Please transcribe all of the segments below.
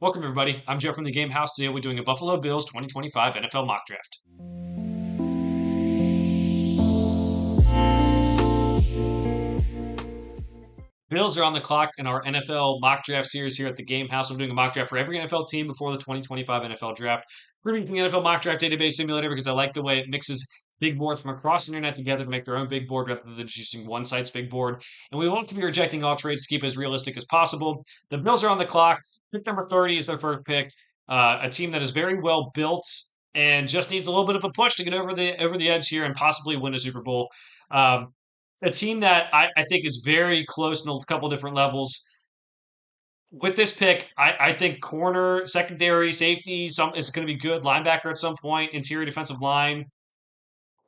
Welcome, everybody. I'm Jeff from the Game House. Today we're doing a Buffalo Bills 2025 NFL mock draft. Bills are on the clock in our NFL mock draft series here at the Game House. We're doing a mock draft for every NFL team before the 2025 NFL draft. We're using the NFL mock draft database simulator because I like the way it mixes big boards from across the internet together to make their own big board rather than just using one site's big board. And we want to be rejecting all trades to keep it as realistic as possible. The Bills are on the clock. Pick number 30 is their first pick. A team that is very well built and just needs a little bit of a push to get over the edge here and possibly win a Super Bowl. Um, a team that I think is very close in a couple different levels. With this pick, I think corner, secondary, safety, some is going to be good. Linebacker at some point, interior defensive line.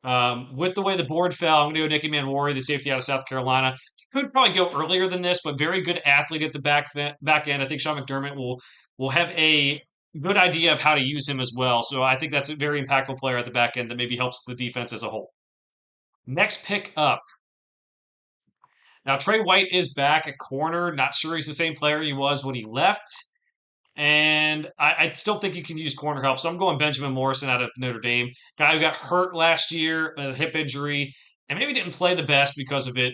With the way the board fell, I'm going to go Nicky Manwari, the safety out of South Carolina. Could probably go earlier than this, but very good athlete at the back end. I think Sean McDermott will have a good idea of how to use him as well. So I think that's a very impactful player at the back end that maybe helps the defense as a whole. Next pick up. Now, Trey White is back at corner. Not sure he's the same player he was when he left. And I still think you can use corner help. So I'm going Benjamin Morrison out of Notre Dame. Guy who got hurt last year, a hip injury, and maybe didn't play the best because of it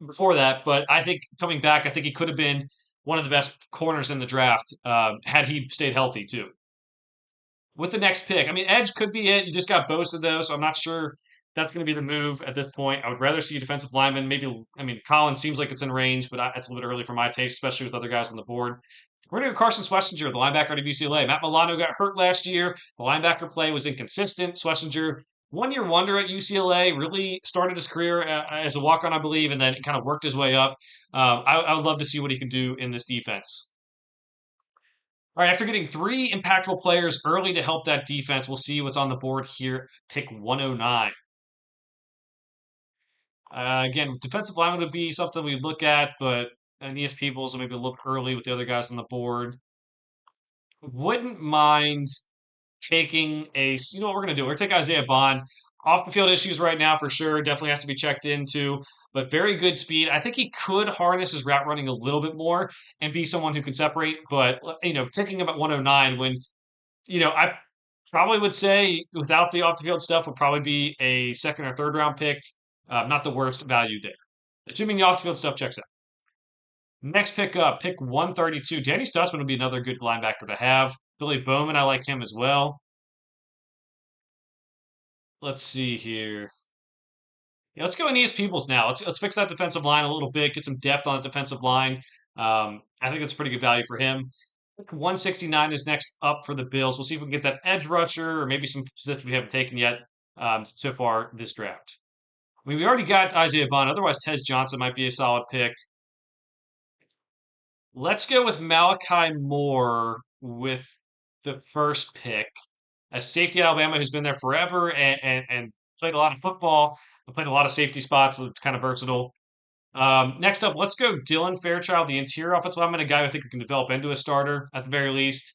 before that. But I think coming back, I think he could have been one of the best corners in the draft had he stayed healthy, too. With the next pick, I mean, edge could be it. You just got Bosa, though, so I'm not sure that's going to be the move at this point. I would rather see a defensive lineman. Maybe, I mean, Collins seems like it's in range, but it's a little bit early for my taste, especially with other guys on the board. We're going to go Carson Schlesinger, the linebacker out of UCLA. Matt Milano got hurt last year. The linebacker play was inconsistent. Schlesinger, one-year wonder at UCLA, really started his career as a walk-on, I believe, and then kind of worked his way up. I would love to see what he can do in this defense. All right, after getting three impactful players early to help that defense, we'll see what's on the board here. Pick 109. Again, defensive lineman would be something we look at, but Aeneas Peoples will maybe look early with the other guys on the board. Wouldn't mind taking you know what we're going to do? We're going to take Isaiah Bond. Off the field issues right now for sure. Definitely has to be checked into, but very good speed. I think he could harness his route running a little bit more and be someone who can separate. But, taking him at 109 when, I probably would say without the off the field stuff would probably be a second or third round pick. Not the worst value there, assuming the off the field stuff checks out. Next pick up, pick 132. Danny Stutzman would be another good linebacker to have. Billy Bowman, I like him as well. Let's see here. Yeah, let's go Aeneas Peoples now. Let's fix that defensive line a little bit, get some depth on the defensive line. I think that's pretty good value for him. 169 is next up for the Bills. We'll see if we can get that edge rusher or maybe some positions we haven't taken yet so far this draft. I mean, we already got Isaiah Bond. Otherwise, Tez Johnson might be a solid pick. Let's go with Malachi Moore with the first pick. A safety at Alabama who's been there forever and played a lot of football, played a lot of safety spots, so it's kind of versatile. Next up, let's go Dylan Fairchild, the interior offensive lineman, a guy I think who can develop into a starter at the very least.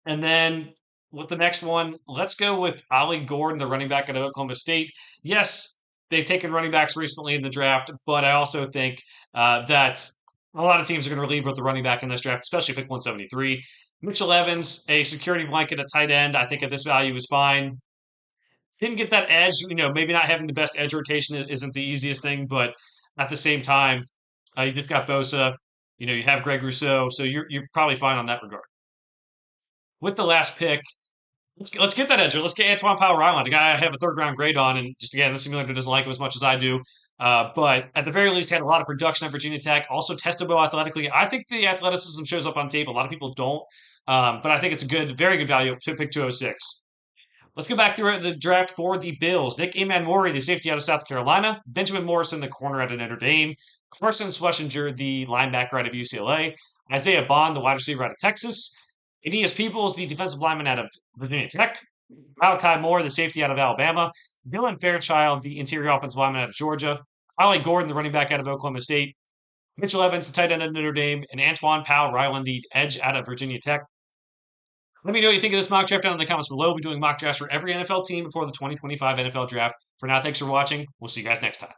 And then with the next one, let's go with Ollie Gordon, the running back at Oklahoma State. Yes, they've taken running backs recently in the draft, but I also think that a lot of teams are going to relieve with the running back in this draft, especially pick 173. Mitchell Evans, a security blanket at tight end, I think at this value is fine. Didn't get that edge, maybe not having the best edge rotation isn't the easiest thing, but at the same time, you just got Bosa, you have Greg Rousseau, so you're probably fine on that regard. With the last pick, let's get that edger. Let's get Antwan Powell-Ryland, a guy I have a third round grade on, and just again, the simulator doesn't like him as much as I do. But at the very least, had a lot of production at Virginia Tech. Also tested well athletically. I think the athleticism shows up on tape. A lot of people don't, but I think it's a very good value to pick 206. Let's go back through the draft for the Bills. Nick Manwari, the safety out of South Carolina. Benjamin Morrison, the corner out of Notre Dame. Carson Schlesinger, the linebacker out of UCLA. Isaiah Bond, the wide receiver out of Texas. Aeneas Peoples, the defensive lineman out of Virginia Tech. Malachi Moore, the safety out of Alabama. Dylan Fairchild, the interior offensive lineman out of Georgia. Ollie Gordon, the running back out of Oklahoma State. Mitchell Evans, the tight end of Notre Dame. And Antwan Powell-Ryland, the edge out of Virginia Tech. Let me know what you think of this mock draft down in the comments below. We'll be doing mock drafts for every NFL team before the 2025 NFL draft. For now, thanks for watching. We'll see you guys next time.